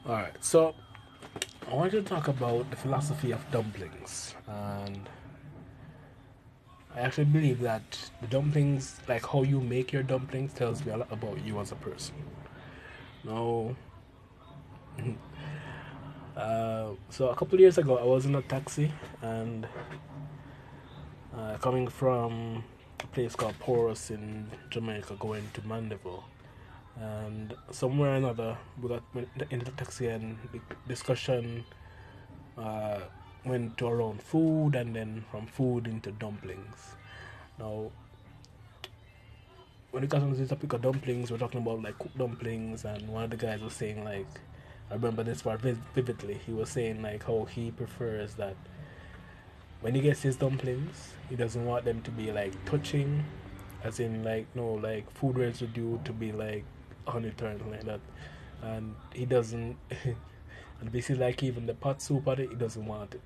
Alright, so I want to talk about the philosophy of dumplings. And I actually believe that the dumplings, like how you make your dumplings, tells me a lot about you as a person. Now, so a couple of years ago, I was in a taxi and coming from a place called Porus in Jamaica, going to Mandeville. And somewhere or another, we got into the taxi and the discussion uh, went to around food and then from food into dumplings. Now, when it comes to the topic of dumplings, we're talking about like cooked dumplings, and one of the guys was saying like, I remember this part vividly. He was saying like how he prefers that when he gets his dumplings, he doesn't want them to be like touching, as in like no like food residue to be like on it or anything like that, and he doesn't. And basically, like even the pot soup on it, he doesn't want it.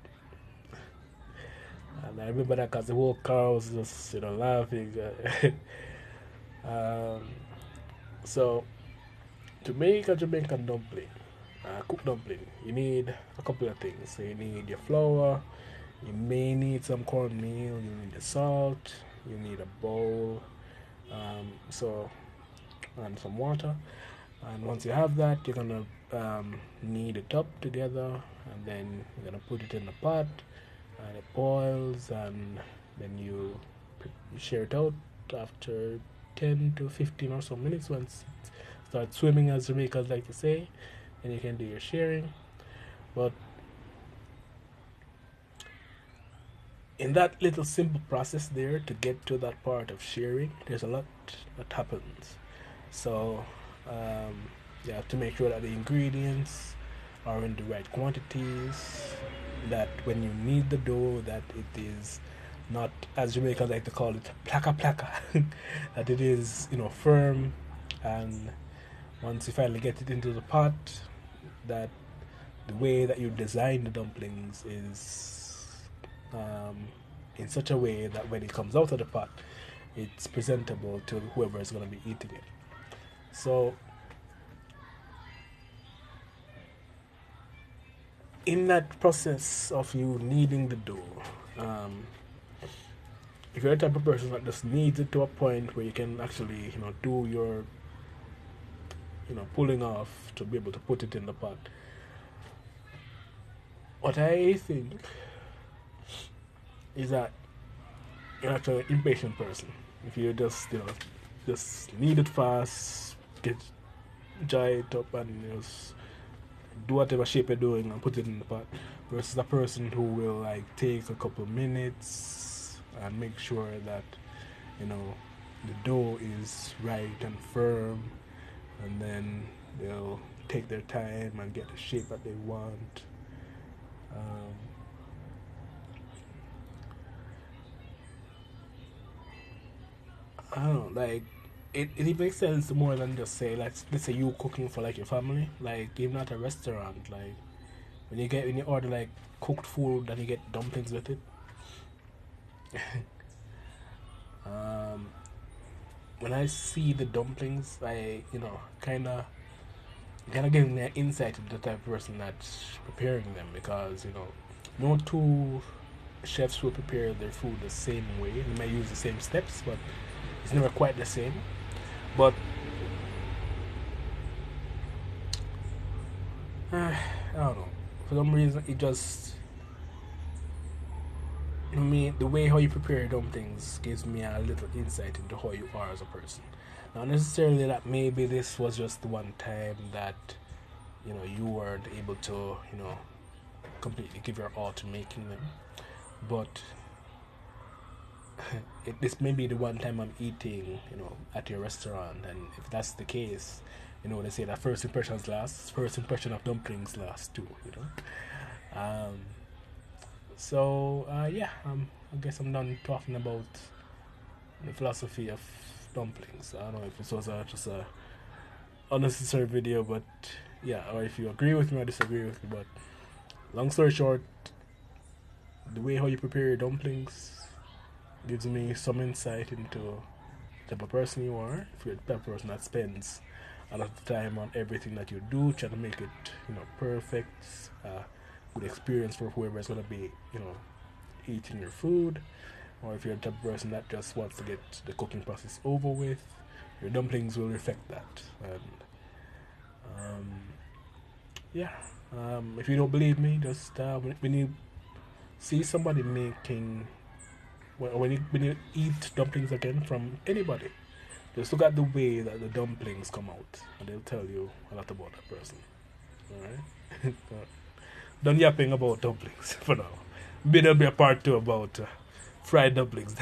And I remember that because the whole car was just laughing. um, so to make a Jamaican dumpling, cooked dumpling, you need a couple of things. So you need your flour, you may need some cornmeal, you need the salt, you need a bowl, so and some water. And once you have that, you're gonna knead it up together, and then you're gonna put it in the pot, and it boils, and then you share it out after 10 to 15 or so minutes. Once it starts swimming, as Jamaicans like to say, then you can do your sharing. But in that little simple process there to get to that part of sharing, there's a lot that happens. So um, you have to make sure that the ingredients are in the right quantities, that when you knead the dough, that it is not, as Jamaicans like to call it, plaka plaka, that it is firm, and once you finally get it into the pot, that the way that you design the dumplings is um, in such a way that when it comes out of the pot, it's presentable to whoever is going to be eating it. So, in that process of you kneading the dough, um, if you're the type of person that just needs it to a point where you can actually, do your, pulling off to be able to put it in the pot, what I think is that you're actually an impatient person. If you just need it fast, get dry it up and just do whatever shape you're doing and put it in the pot, versus a person who will like take a couple minutes and make sure that you know the dough is right and firm, and then they'll take their time and get the shape that they want. um, I don't know, like it makes sense more than just say let's say you cooking for like your family, like even at a restaurant, like when you order like cooked food and you get dumplings with it. um, when I see the dumplings, I kind of giving me an insight into the type of person that's preparing them, because no two chefs will prepare their food the same way. They may use the same steps, but it's never quite the same. But I don't know. For some reason, it just me the way how you prepare dumplings gives me a little insight into how you are as a person. Not necessarily that maybe this was just the one time that you weren't able to completely give your all to making them, but this may be the one time I'm eating at your restaurant, and if that's the case, they say that first impressions last. First impression of dumplings last too. Yeah, I guess I'm done talking about the philosophy of dumplings. I don't know if this was just a unnecessary video, but yeah, or if you agree with me or disagree with me. But long story short, the way how you prepare your dumplings gives me some insight into the type of person you are. If you're the type of person that spends a lot of time on everything that you do, try to make it, perfect, good experience for whoever's going to be, eating your food. Or if you're the type of person that just wants to get the cooking process over with, your dumplings will reflect that. And yeah, if you don't believe me, just when you see somebody making, when you eat dumplings again from anybody, just look at the way that the dumplings come out, and they'll tell you a lot about that person. All right. Done yapping about dumplings for now. Maybe there'll be a part two about fried dumplings.